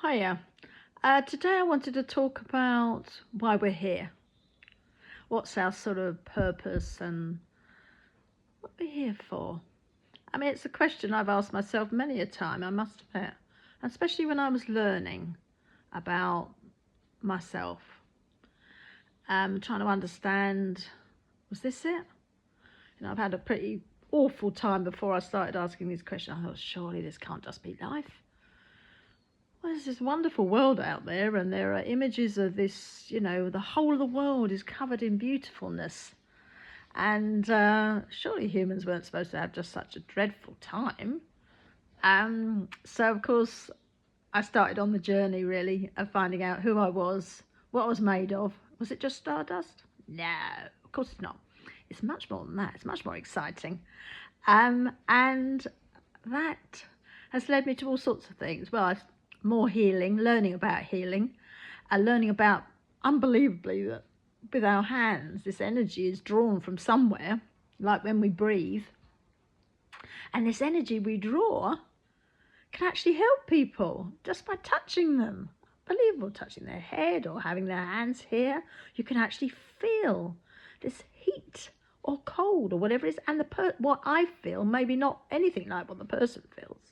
Hiya. Today I wanted to talk about why we're here. What's our sort of purpose and what we're here for. I mean, it's a question I've asked myself many a time, I must admit, especially when I was learning about myself. Trying to understand, was this it? I've had a pretty awful time before I started asking these questions. I thought, surely this can't just be life. Well, there's this wonderful world out there, and there are images of this, the whole of the world is covered in beautifulness. And surely humans weren't supposed to have just such a dreadful time. So, of course, I started on the journey, really, of finding out who I was, what I was made of. Was it just stardust? No, of course it's not. It's much more than that. It's much more exciting. And that has led me to all sorts of things. Well, more healing, learning about healing, and learning about, unbelievably, that with our hands this energy is drawn from somewhere, like when we breathe, and this energy we draw can actually help people just by touching them. Unbelievable. Touching their head or having their hands here, you can actually feel this heat or cold or whatever it is, and what I feel maybe not anything like what the person feels.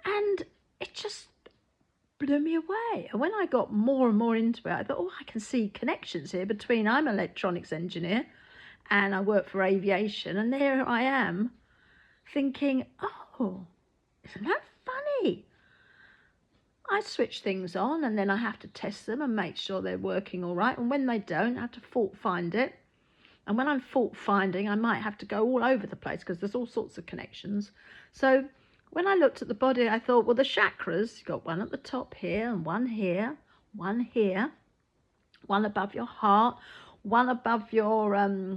And it just blew me away. And when I got more and more into it, I thought, I can see connections here between, I'm an electronics engineer and I work for aviation, and there I am thinking, isn't that funny? I switch things on and then I have to test them and make sure they're working all right. And when they don't, I have to fault find it. And when I'm fault finding, I might have to go all over the place because there's all sorts of connections. So when I looked at the body, I thought, well, the chakras, you've got one at the top here and one here, one above your heart, one above your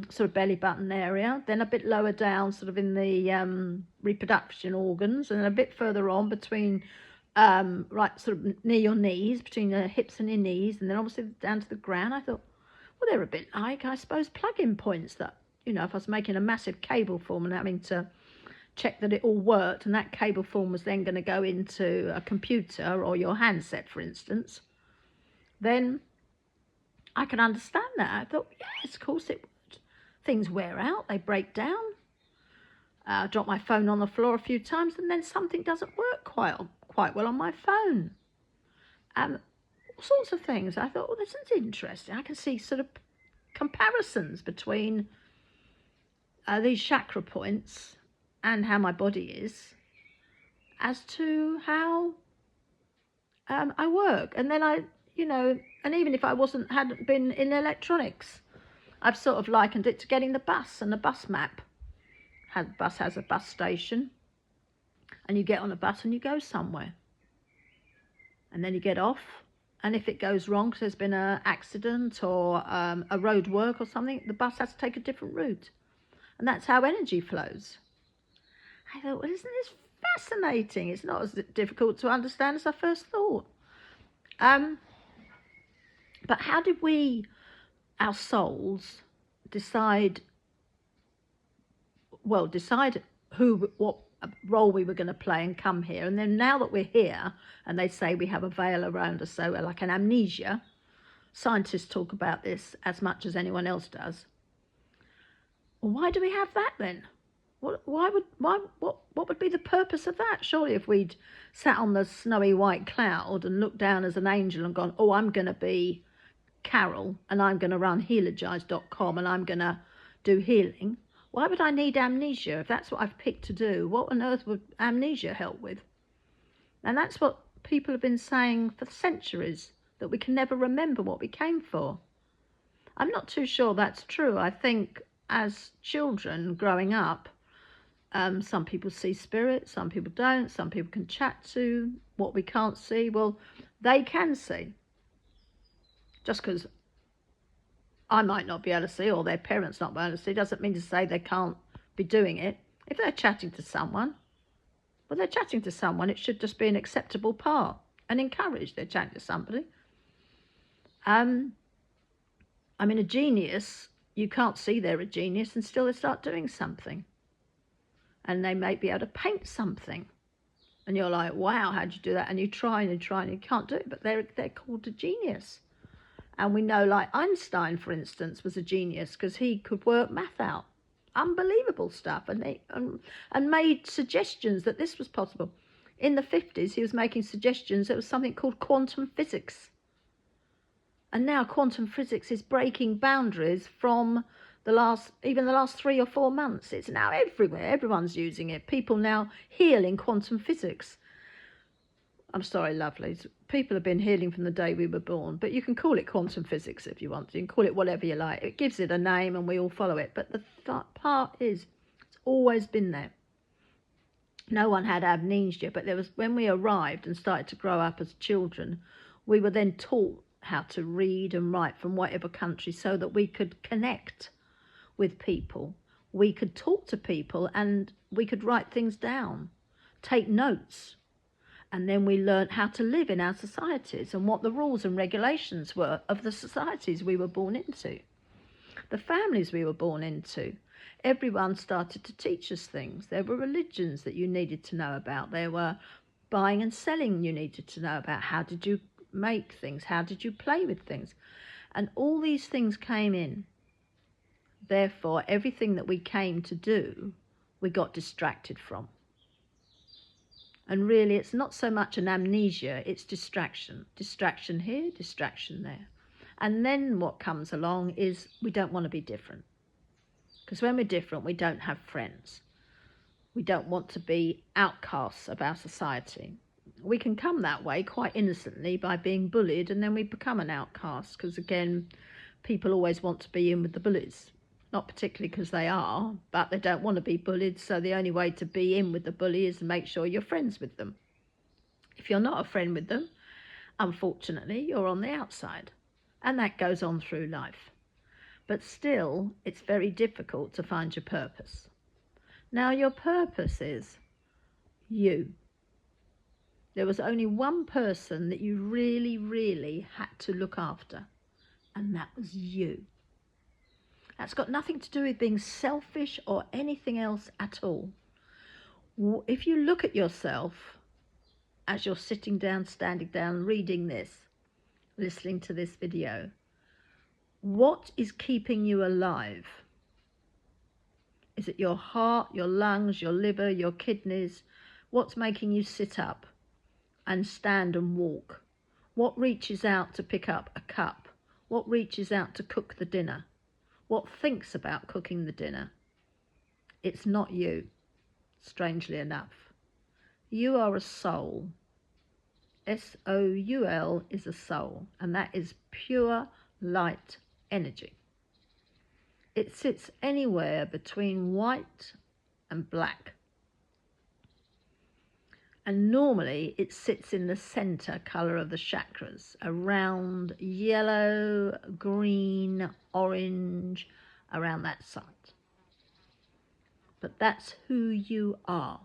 sort of belly button area, then a bit lower down sort of in the reproduction organs, and then a bit further on between right sort of near your knees, between your hips and your knees, and then obviously down to the ground. I thought, well, they're a bit like, I suppose, plug-in points that, if I was making a massive cable form and having to check that it all worked, and that cable form was then going to go into a computer or your handset, for instance, then I can understand that. I thought, yes, of course it would. Things wear out, they break down. I drop my phone on the floor a few times, and then something doesn't work quite well on my phone. All sorts of things. I thought, this is interesting. I can see sort of comparisons between these chakra points and how my body is as to how I work. And then and even if I hadn't been in electronics, I've sort of likened it to getting the bus and the bus map. The bus has a bus station, and you get on a bus and you go somewhere. And then you get off, and if it goes wrong because there's been an accident or a road work or something, the bus has to take a different route. And that's how energy flows. I thought, well, isn't this fascinating? It's not as difficult to understand as I first thought. But how did we, our souls, decide what role we were going to play and come here? And then now that we're here, and they say we have a veil around us, so like an amnesia, scientists talk about this as much as anyone else does. Well, why do we have that then? What would be the purpose of that? Surely if we'd sat on the snowy white cloud and looked down as an angel and gone, I'm going to be Carol and I'm going to run healergize.com and I'm going to do healing, why would I need amnesia if that's what I've picked to do? What on earth would amnesia help with? And that's what people have been saying for centuries, that we can never remember what we came for. I'm not too sure that's true. I think as children growing up, some people see spirits, some people don't, some people can chat to what we can't see. Well, they can see. Just because I might not be able to see, or their parents not be able to see, doesn't mean to say they can't be doing it. If they're chatting to someone, they're chatting to someone. It should just be an acceptable part and encouraged. They're chatting to somebody. I mean, a genius, you can't see they're a genius until they start doing something. And they may be able to paint something. And you're like, wow, how'd you do that? And you try and you try and you can't do it, but they're called a genius. And we know, like Einstein, for instance, was a genius because he could work math out. Unbelievable stuff. And made suggestions that this was possible. In the 50s, he was making suggestions. There was something called quantum physics. And now quantum physics is breaking boundaries from even the last 3 or 4 months. It's now everywhere. Everyone's using it. People now heal in quantum physics. I'm sorry, lovelies. People have been healing from the day we were born, but you can call it quantum physics if you want to. You can call it whatever you like. It gives it a name and we all follow it. But the part is, it's always been there. No one had amnesia, but there was, when we arrived and started to grow up as children, we were then taught how to read and write from whatever country so that we could connect with people. We could talk to people and we could write things down, take notes. And then we learned how to live in our societies and what the rules and regulations were of the societies we were born into, the families we were born into. Everyone started to teach us things. There were religions that you needed to know about. There were buying and selling you needed to know about. How did you make things? How did you play with things? And all these things came in. Therefore, everything that we came to do, we got distracted from. And really, it's not so much an amnesia, it's distraction. Distraction here, distraction there. And then what comes along is we don't want to be different. Because when we're different, we don't have friends. We don't want to be outcasts of our society. We can come that way quite innocently by being bullied, and then we become an outcast. Because again, people always want to be in with the bullies. Not particularly because they are, but they don't want to be bullied, so the only way to be in with the bully is to make sure you're friends with them. If you're not a friend with them, unfortunately, you're on the outside. And that goes on through life. But still, it's very difficult to find your purpose. Now, your purpose is you. There was only one person that you really, really had to look after, and that was you. That's got nothing to do with being selfish or anything else at all. If you look at yourself as you're sitting down, standing down, reading this, listening to this video, what is keeping you alive? Is it your heart, your lungs, your liver, your kidneys? What's making you sit up and stand and walk? What reaches out to pick up a cup? What reaches out to cook the dinner? What thinks about cooking the dinner? It's not you, strangely enough. You are a soul. S-O-U-L is a soul, and that is pure light energy. It sits anywhere between white and black. And normally it sits in the center colour of the chakras, around yellow, green, orange, around that side. But that's who you are.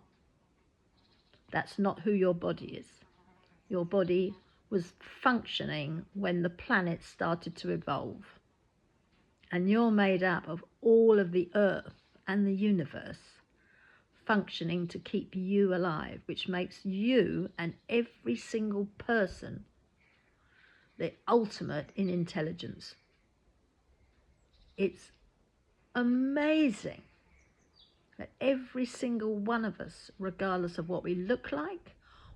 That's not who your body is. Your body was functioning when the planet started to evolve. And you're made up of all of the earth and the universe functioning to keep you alive, which makes you and every single person the ultimate in intelligence. It's amazing that every single one of us, regardless of what we look like,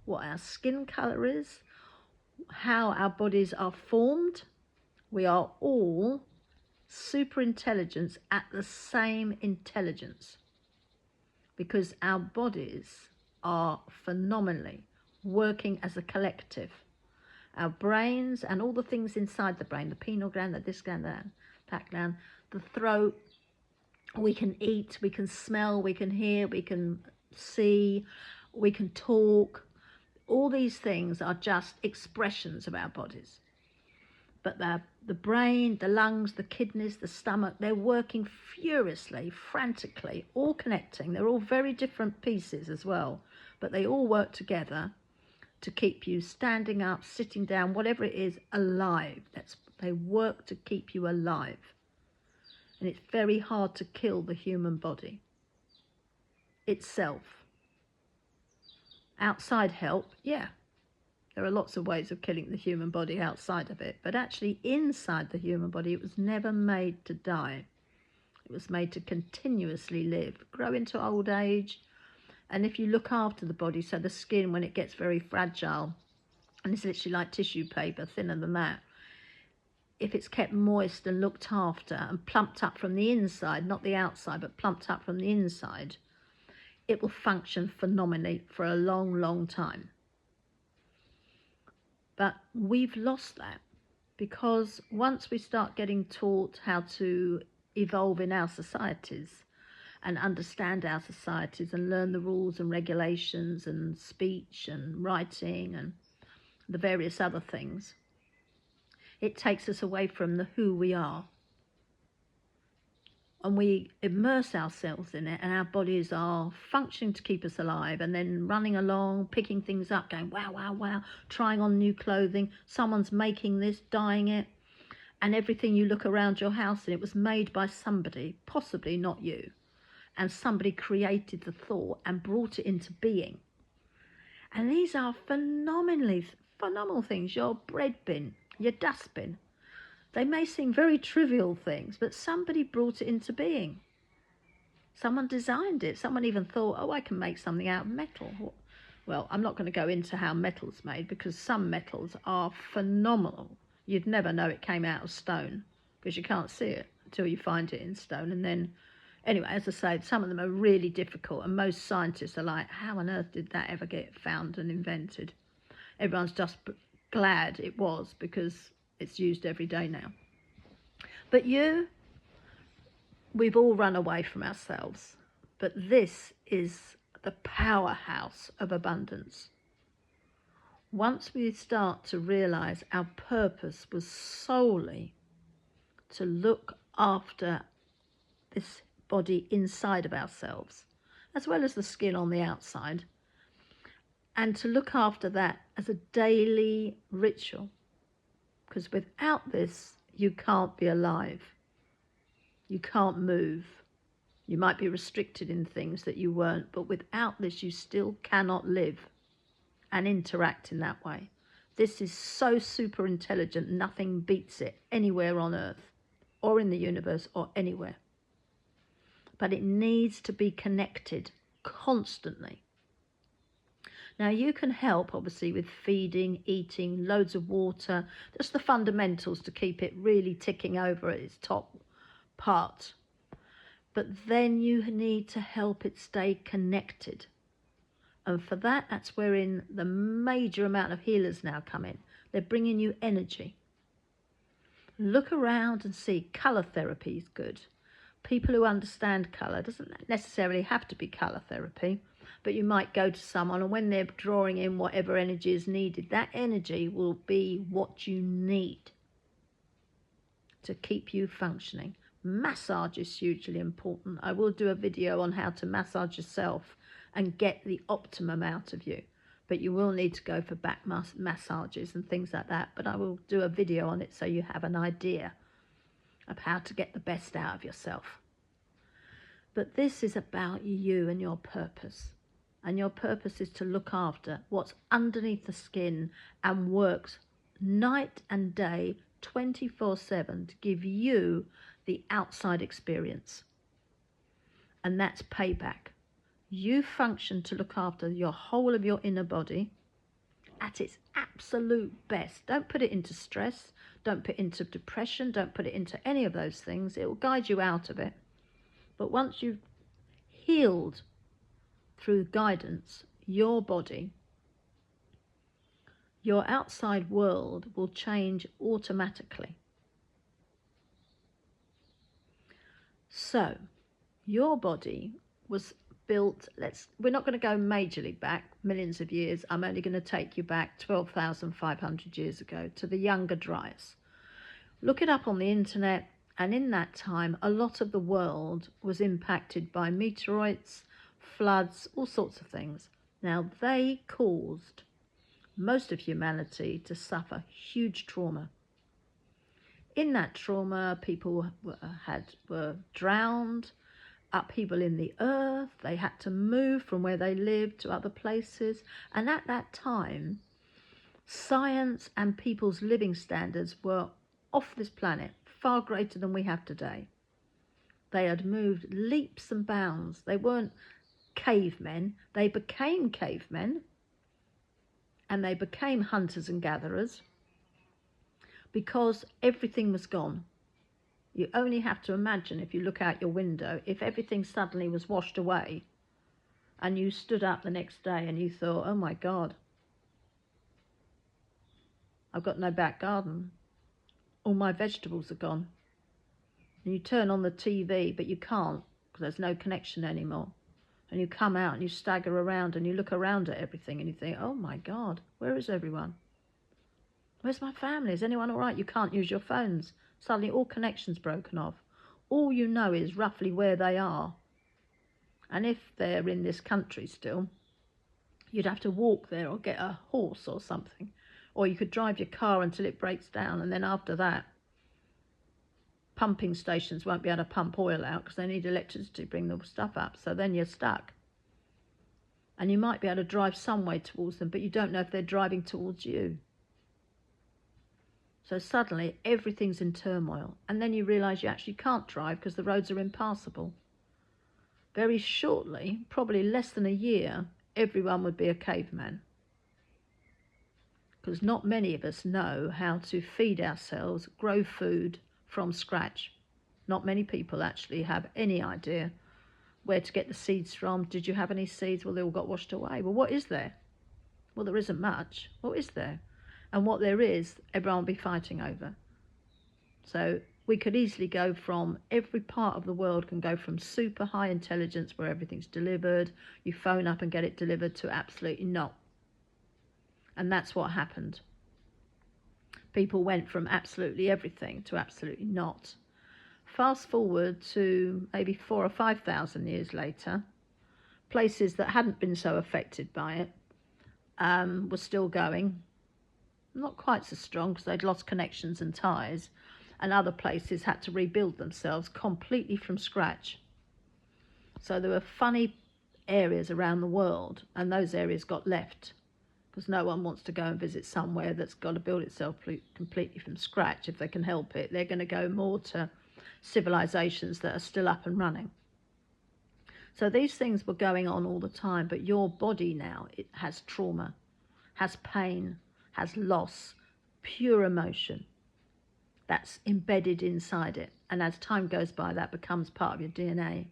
what our skin colour is, how our bodies are formed, we are all super intelligence at the same intelligence. Because our bodies are phenomenally working as a collective. Our brains and all the things inside the brain, the pineal gland, the this gland, that gland, the throat, we can eat, we can smell, we can hear, we can see, we can talk. All these things are just expressions of our bodies. But the brain, the lungs, the kidneys, the stomach, they're working furiously, frantically, all connecting. They're all very different pieces as well, but they all work together to keep you standing up, sitting down, whatever it is, alive. They work to keep you alive. And it's very hard to kill the human body itself. Outside help, yeah. There are lots of ways of killing the human body outside of it, but actually inside the human body, it was never made to die. It was made to continuously live, grow into old age. And if you look after the body, so the skin, when it gets very fragile, and it's literally like tissue paper, thinner than that, if it's kept moist and looked after and plumped up from the inside, not the outside, but plumped up from the inside, it will function phenomenally for a long, long time. But we've lost that, because once we start getting taught how to evolve in our societies and understand our societies and learn the rules and regulations and speech and writing and the various other things, it takes us away from the who we are. And we immerse ourselves in it, and our bodies are functioning to keep us alive, and then running along, picking things up, going, wow, wow, wow, trying on new clothing. Someone's making this, dyeing it, and everything you look around your house, and it was made by somebody, possibly not you. And somebody created the thought and brought it into being. And these are phenomenal things. Your bread bin, your dustbin. They may seem very trivial things, but somebody brought it into being. Someone designed it. Someone even thought, oh, I can make something out of metal. Well, I'm not going to go into how metal's made, because some metals are phenomenal. You'd never know it came out of stone, because you can't see it until you find it in stone. And then, anyway, as I say, some of them are really difficult, and most scientists are like, how on earth did that ever get found and invented? Everyone's just glad it was, because it's used every day now. But we've all run away from ourselves. But this is the powerhouse of abundance. Once we start to realize our purpose was solely to look after this body inside of ourselves, as well as the skin on the outside, and to look after that as a daily ritual. Because without this, you can't be alive. You can't move. You might be restricted in things that you weren't, but without this, you still cannot live and interact in that way. This is so super intelligent, nothing beats it anywhere on Earth or in the universe or anywhere. But it needs to be connected constantly. Now, you can help, obviously, with feeding, eating, loads of water, just the fundamentals to keep it really ticking over at its top part. But then you need to help it stay connected. And for that, that's wherein the major amount of healers now come in. They're bringing you energy. Look around and see. Colour therapy is good. People who understand colour, doesn't necessarily have to be colour therapy, but you might go to someone, and when they're drawing in whatever energy is needed, that energy will be what you need to keep you functioning. Massage is hugely important. I will do a video on how to massage yourself and get the optimum out of you, but you will need to go for back massages and things like that, but I will do a video on it so you have an idea of how to get the best out of yourself. But this is about you and your purpose. And your purpose is to look after what's underneath the skin and works night and day, 24/7, to give you the outside experience. And that's payback. You function to look after your whole of your inner body at its absolute best. Don't put it into stress. Don't put it into depression. Don't put it into any of those things. It will guide you out of it. But once you've healed through guidance your body, your outside world will change automatically. So your body was built, we're not going to go majorly back millions of years. I'm only going to take you back 12,500 years ago to the Younger Dryas. Look it up on the internet, and in that time a lot of the world was impacted by meteorites, floods, all sorts of things. Now, they caused most of humanity to suffer huge trauma. In that trauma, people were drowned, upheaval in the earth. They had to move from where they lived to other places. And at that time, science and people's living standards were off this planet, far greater than we have today. They had moved leaps and bounds. They weren't cavemen. They became cavemen, and they became hunters and gatherers because everything was gone. You only have to imagine, if you look out your window, if everything suddenly was washed away and you stood up the next day and you thought, oh my God, I've got no back garden. All my vegetables are gone. And you turn on the TV, but you can't because there's no connection anymore. And you come out and you stagger around and you look around at everything and you think, oh my God, where is everyone? Where's my family? Is anyone all right? You can't use your phones. Suddenly all connections broken off. All you know is roughly where they are. And if they're in this country still, you'd have to walk there or get a horse or something. Or you could drive your car until it breaks down, and then after that, pumping stations won't be able to pump oil out because they need electricity to bring the stuff up. So then you're stuck. And you might be able to drive some way towards them, but you don't know if they're driving towards you. So suddenly everything's in turmoil, and then you realise you actually can't drive because the roads are impassable. Very shortly, probably less than a year, everyone would be a caveman. Because not many of us know how to feed ourselves, grow food from scratch. Not many people actually have any idea where to get the seeds from. Did you have any seeds? Well, they all got washed away. Well, what is there? Well, there isn't much. What is there? And what there is, everyone will be fighting over. So we could easily go from, every part of the world can go from super high intelligence where everything's delivered, you phone up and get it delivered, to absolutely not. And that's what happened. People went from absolutely everything to absolutely not. Fast forward to maybe 4,000 or 5,000 years later, places that hadn't been so affected by it were still going. Not quite so strong because they'd lost connections and ties, and other places had to rebuild themselves completely from scratch. So there were funny areas around the world, and those areas got left because no one wants to go and visit somewhere that's got to build itself completely from scratch. If they can help it, they're going to go more to civilizations that are still up and running. So these things were going on all the time, but your body now, it has trauma, has pain, has loss, pure emotion that's embedded inside it. And as time goes by, that becomes part of your DNA.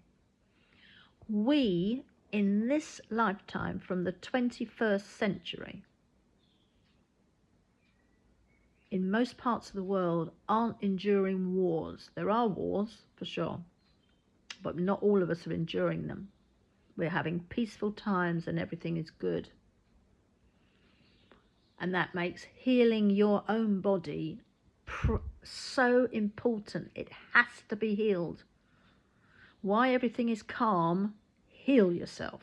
We, in this lifetime, from the 21st century, in most parts of the world, aren't enduring wars. There are wars, for sure, but not all of us are enduring them. We're having peaceful times and everything is good. And that makes healing your own body so important. It has to be healed. Why everything is calm, heal yourself.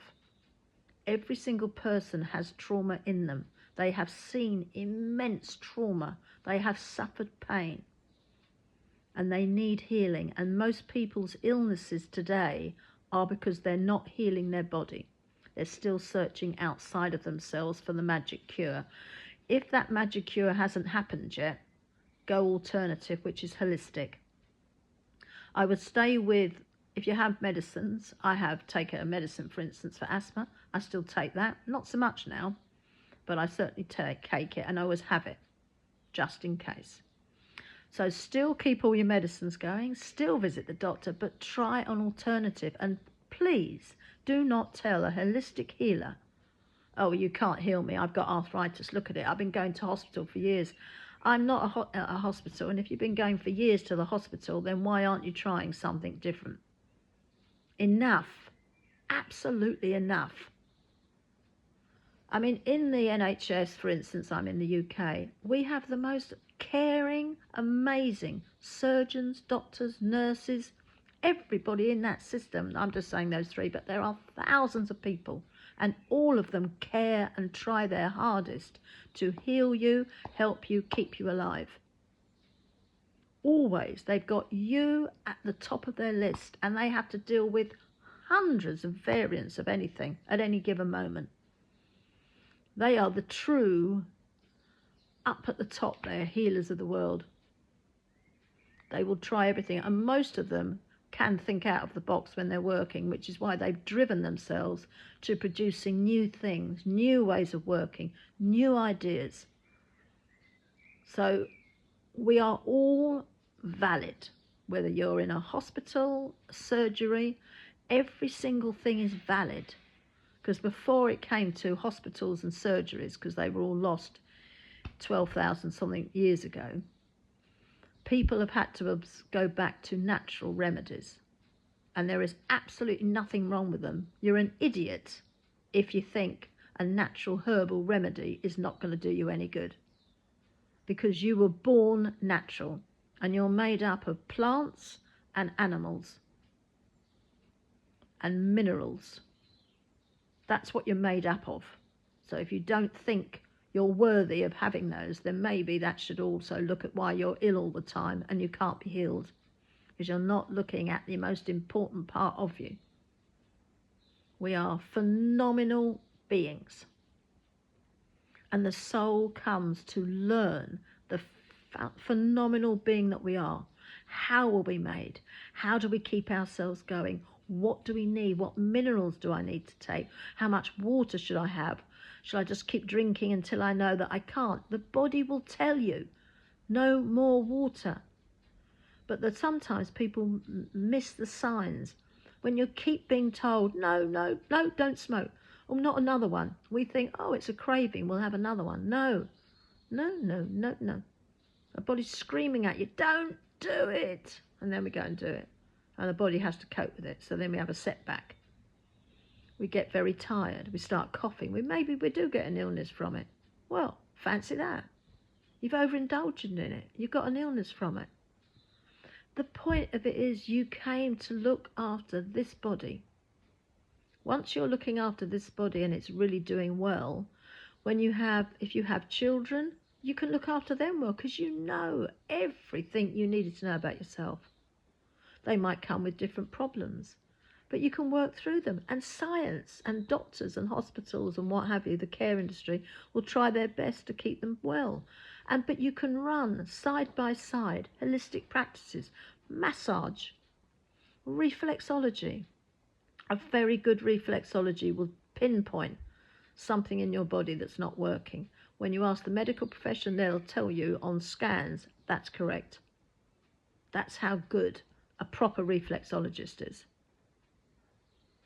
Every single person has trauma in them. They have seen immense trauma. They have suffered pain. And they need healing. And most people's illnesses today are because they're not healing their body. They're still searching outside of themselves for the magic cure. If that magic cure hasn't happened yet, go alternative, which is holistic. I would stay with, if you have medicines, I have taken a medicine, for instance, for asthma. I still take that. Not so much now, but I certainly take it, and I always have it, just in case. So still keep all your medicines going, still visit the doctor, but try an alternative. And please do not tell a holistic healer, oh, you can't heal me, I've got arthritis, look at it, I've been going to hospital for years. I'm not a hospital, and if you've been going for years to the hospital, then why aren't you trying something different? Enough, absolutely enough. I mean, in the NHS, for instance, I'm in the UK, we have the most caring, amazing surgeons, doctors, nurses, everybody in that system. I'm just saying those three, but there are thousands of people, and all of them care and try their hardest to heal you, help you, keep you alive. Always, they've got you at the top of their list, and they have to deal with hundreds of variants of anything at any given moment. They are the true, up at the top there, healers of the world. They will try everything, and most of them can think out of the box when they're working, which is why they've driven themselves to producing new things, new ways of working, new ideas. So we are all valid, whether you're in a hospital, surgery, every single thing is valid. Because before it came to hospitals and surgeries, because they were all lost 12,000 something years ago, people have had to go back to natural remedies. And there is absolutely nothing wrong with them. You're an idiot if you think a natural herbal remedy is not going to do you any good. Because you were born natural, and you're made up of plants and animals and minerals. That's what you're made up of. So if you don't think you're worthy of having those, then maybe that should also look at why you're ill all the time and you can't be healed, because you're not looking at the most important part of you. We are phenomenal beings, and the soul comes to learn the phenomenal being that we are. How were we made? How do we keep ourselves going? What do we need? What minerals do I need to take? How much water should I have? Should I just keep drinking until I know that I can't? The body will tell you, no more water. But that sometimes people miss the signs. When you keep being told, no, no, no, don't smoke. Oh, not another one. We think, oh, it's a craving, we'll have another one. No, no, no, no, no. The body's screaming at you, don't do it. And then we go and do it. And the body has to cope with it. So then we have a setback. We get very tired. We start coughing. Maybe we do get an illness from it. Well, fancy that. You've overindulged in it. You've got an illness from it. The point of it is you came to look after this body. Once you're looking after this body and it's really doing well, if you have children, you can look after them well, because you know everything you needed to know about yourself. They might come with different problems, but you can work through them. And science and doctors and hospitals and what have you, the care industry, will try their best to keep them well. But you can run side by side holistic practices, massage, reflexology. A very good reflexology will pinpoint something in your body that's not working. When you ask the medical profession, they'll tell you on scans that's correct. That's how good a proper reflexologist is.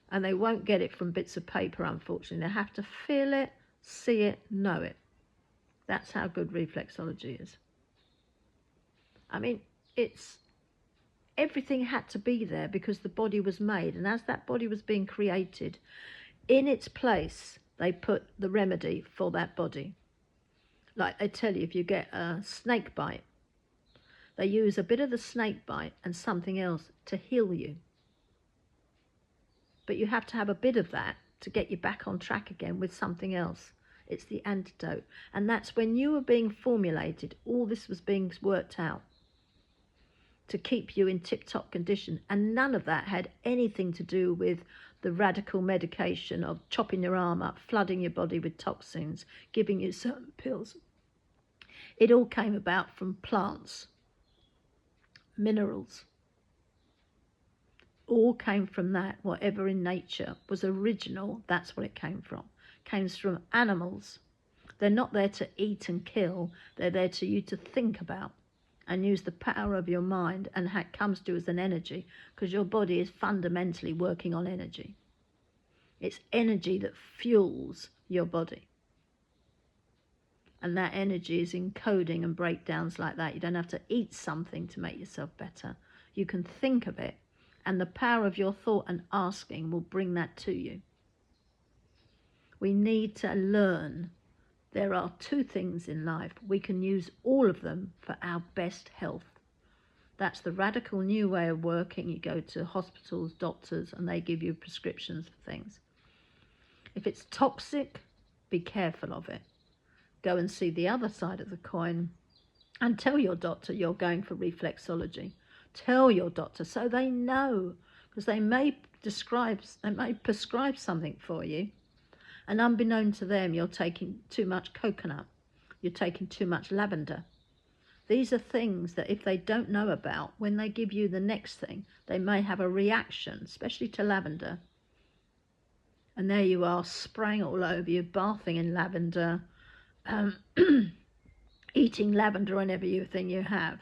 And they won't get it from bits of paper, unfortunately. They have to feel it, see it, know it. That's how good reflexology is. I mean, everything had to be there because the body was made. And as that body was being created, in its place, they put the remedy for that body. Like they tell you, if you get a snake bite, they use a bit of the snake bite and something else to heal you. But you have to have a bit of that to get you back on track again with something else. It's the antidote. And that's when you were being formulated, all this was being worked out to keep you in tip-top condition. And none of that had anything to do with the radical medication of chopping your arm up, flooding your body with toxins, giving you certain pills. It all came about from plants, minerals. All came from that. Whatever in nature was original, that's what it came from. It came from animals. They're not there to eat and kill. They're there to you to think about and use the power of your mind, and how it comes to as an energy, because your body is fundamentally working on energy. It's energy that fuels your body. And that energy is encoding and breakdowns like that. You don't have to eat something to make yourself better. You can think of it, and the power of your thought and asking will bring that to you. We need to learn there are two things in life. We can use all of them for our best health. That's the radical new way of working. You go to hospitals, doctors, and they give you prescriptions for things. If it's toxic, be careful of it. Go and see the other side of the coin and tell your doctor you're going for reflexology. Tell your doctor so they know, because they may prescribe something for you, and unbeknown to them, you're taking too much coconut, you're taking too much lavender. These are things that if they don't know about, when they give you the next thing, they may have a reaction, especially to lavender. And there you are, spraying all over you, bathing in lavender, eating lavender on everything you have.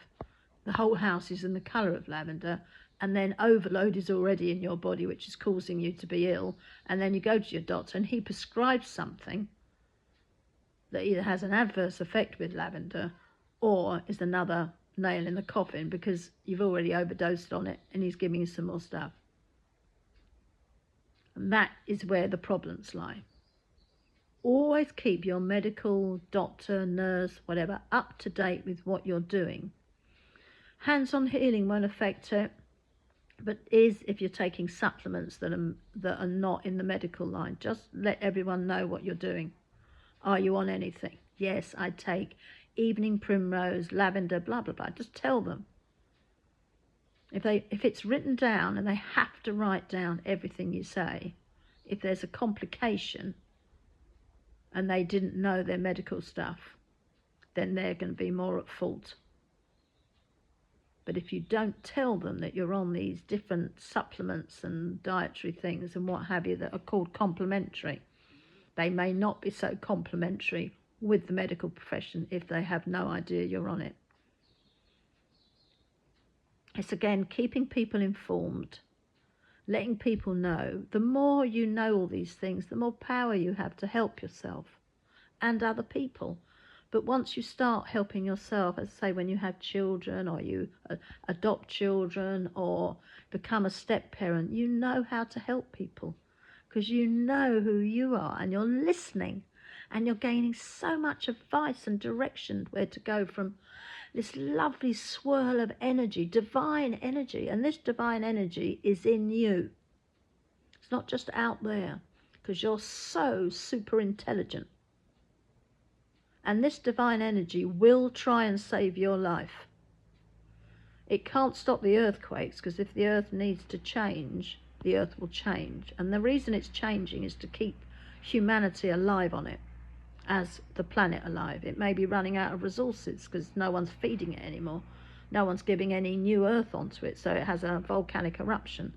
The whole house is in the colour of lavender, and then overload is already in your body, which is causing you to be ill. And then you go to your doctor and he prescribes something that either has an adverse effect with lavender or is another nail in the coffin because you've already overdosed on it and he's giving you some more stuff. And that is where the problems lie. Always keep your medical, doctor, nurse, whatever, up to date with what you're doing. Hands-on healing won't affect it, but if you're taking supplements that are not in the medical line, just let everyone know what you're doing. Are you on anything? Yes, I take evening primrose, lavender, blah, blah, blah. Just tell them. If it's written down and they have to write down everything you say, if there's a complication and they didn't know their medical stuff, then they're going to be more at fault. But if you don't tell them that you're on these different supplements and dietary things and what have you that are called complementary, they may not be so complementary with the medical profession if they have no idea you're on it. It's again keeping people informed, letting people know. The more you know all these things, the more power you have to help yourself and other people. But once you start helping yourself, as I say, when you have children or you adopt children or become a step parent, you know how to help people because you know who you are and you're listening and you're gaining so much advice and direction where to go from this lovely swirl of energy, divine energy. And this divine energy is in you. It's not just out there because you're so super intelligent. And this divine energy will try and save your life. It can't stop the earthquakes because if the earth needs to change, the earth will change. And the reason it's changing is to keep humanity alive on it, as the planet alive. It may be running out of resources because no one's feeding it anymore. No one's giving any new earth onto it, so it has a volcanic eruption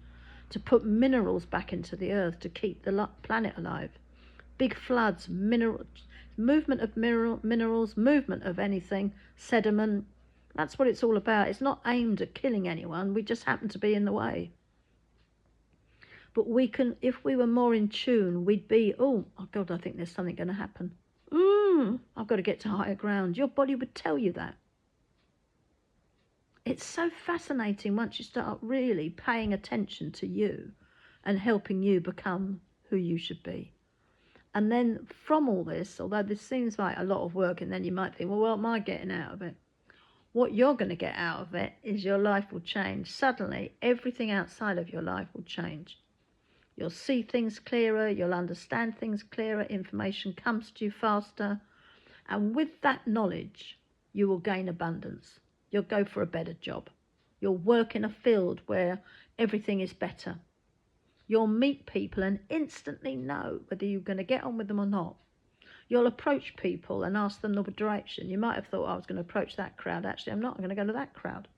to put minerals back into the earth to keep the planet alive. Big floods, movement of minerals, movement of anything, sediment. That's what it's all about. It's not aimed at killing anyone. We just happen to be in the way. But we can, if we were more in tune, we'd be, oh God, I think there's something going to happen. I've got to get to higher ground. Your body would tell you that. It's so fascinating once you start really paying attention to you and helping you become who you should be. And then from all this, although this seems like a lot of work, and then you might think, well, what am I getting out of it? What you're going to get out of it is your life will change. Suddenly, everything outside of your life will change. You'll see things clearer, you'll understand things clearer, information comes to you faster. And with that knowledge, you will gain abundance. You'll go for a better job. You'll work in a field where everything is better. You'll meet people and instantly know whether you're going to get on with them or not. You'll approach people and ask them the direction. You might have thought, I was going to approach that crowd. Actually, I'm not. I'm going to go to that crowd.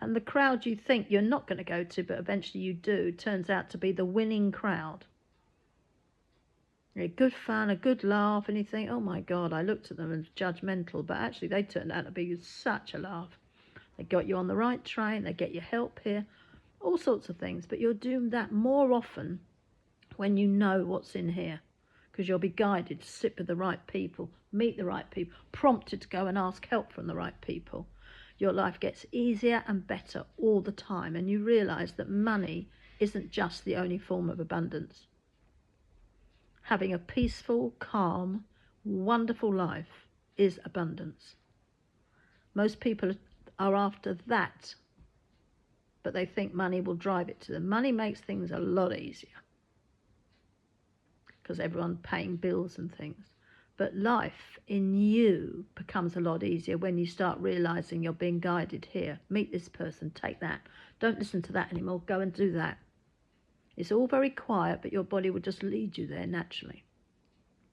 And the crowd you think you're not going to go to, but eventually you do, turns out to be the winning crowd. Good fun, a good laugh, and you think, oh my God, I looked at them as judgmental, but actually they turned out to be such a laugh. They got you on the right train, they get you help here, all sorts of things. But you'll do that more often when you know what's in here, because you'll be guided to sit with the right people, meet the right people, prompted to go and ask help from the right people. Your life gets easier and better all the time, and you realise that money isn't just the only form of abundance. Having a peaceful, calm, wonderful life is abundance. Most people are after that, but they think money will drive it to them. Money makes things a lot easier because everyone's paying bills and things. But life in you becomes becomes a lot easier when you start realizing you're being guided here. Meet this person, take that. Don't listen to that anymore. Go and do that. It's all very quiet, but your body will just lead you there naturally.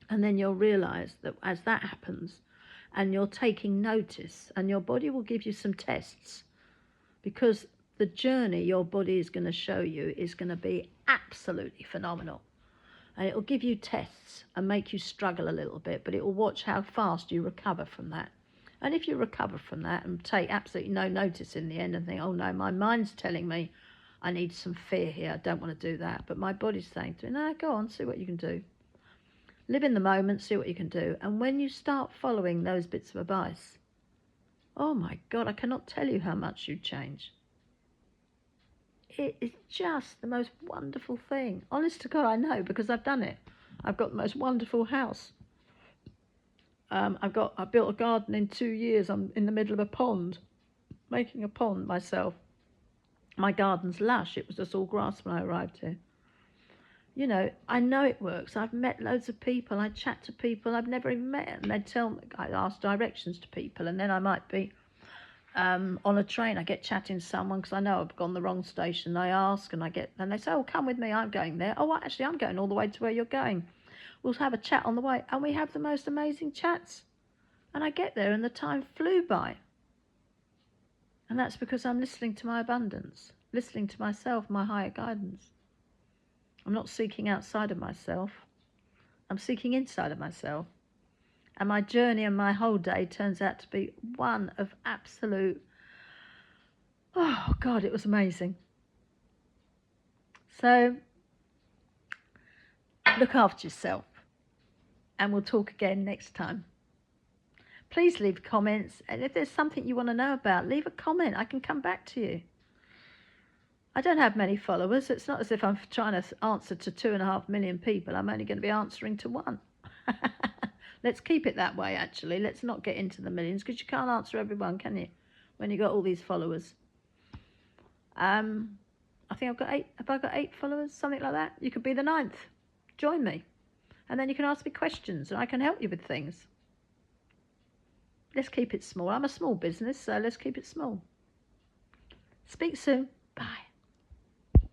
And then you'll realize that as that happens, and you're taking notice, and your body will give you some tests, because the journey your body is going to show you is going to be absolutely phenomenal. And it will give you tests and make you struggle a little bit, but it will watch how fast you recover from that. And if you recover from that and take absolutely no notice in the end and think, oh no, my mind's telling me I need some fear here, I don't want to do that, but my body's saying to me, no, go on, see what you can do. Live in the moment, see what you can do. And when you start following those bits of advice, oh my God, I cannot tell you how much you change. It is just the most wonderful thing. Honest to God, I know, because I've done it. I've got the most wonderful house. I built a garden in 2 years. I'm in the middle of a pond, making a pond myself. My garden's lush. It was just all grass when I arrived here. You know, I know it works. I've met loads of people. I chat to people I've never even met, and they'd tell me, I ask directions to people, and then I might be on a train. I get chatting to someone because I know I've gone the wrong station. I ask, and they say, oh, come with me, I'm going there. Oh, actually, I'm going all the way to where you're going. We'll have a chat on the way, and we have the most amazing chats. And I get there, and the time flew by. And that's because I'm listening to my abundance, listening to myself, my higher guidance. I'm not seeking outside of myself. I'm seeking inside of myself. And my journey and my whole day turns out to be one of absolute, oh God, it was amazing. So look after yourself, and we'll talk again next time. Please leave comments, and if there's something you want to know about, leave a comment. I can come back to you. I don't have many followers. It's not as if I'm trying to answer to 2.5 million people. I'm only going to be answering to one. Let's keep it that way, actually. Let's not get into the millions, because you can't answer everyone, can you, when you've got all these followers? I think I've got 8. Have I got 8 followers? Something like that. You could be the 9th. Join me. And then you can ask me questions, and I can help you with things. Let's keep it small. I'm a small business, so let's keep it small. Speak soon. Bye.